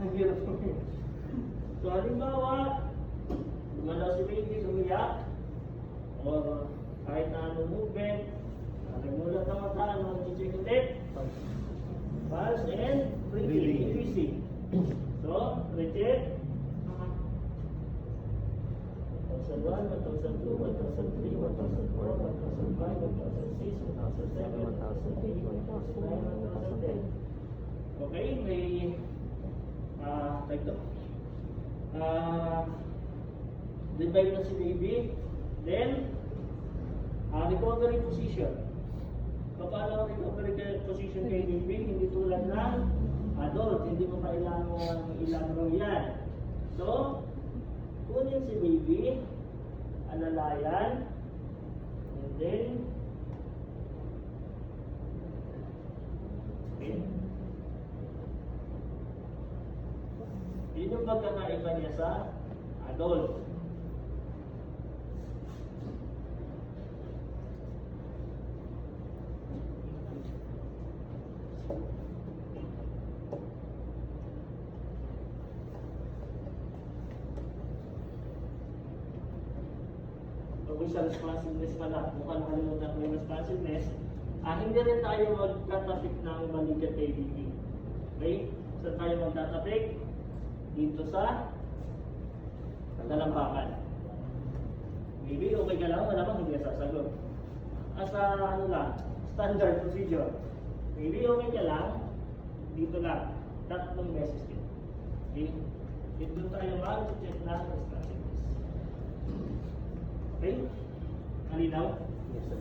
Ang hirap mo. So, halimbawa, gumalaw si baby, umiyak, o kahit na anong movement, nagmulat ang mata, mag-check ulit. Pulse and breathing, increasing. So, recheck. So, 1001, 1002, 1003, 1004, 1005, 1006, 1007, 1008, 1009, 1010. Okay, may ito. Divide na si baby. Then, recovery position. Paano ang recovery position kay baby? Hindi tulad ng adult. Hindi mo kailangan ilaro yan. So, kunin si baby, alalayan, and then, okay. Yun yung pagkakaiba niya sa adult. Kung sa responsiveness pala, mukhang nakalimutan ko yung responsiveness, hindi rin tayo magtatapik ng maligay kay baby. Okay? So tayo magtatapik dito sa talampakan. Baby, okay ka lang? Wala bang hindi ka sasagot? Asa ano lang, standard procedure. Baby, okay ka lang? Dito lang. 3 beses din. Okay? Dito tayo mag-check na responsiveness. Okay? Malinaw? Yes, sir.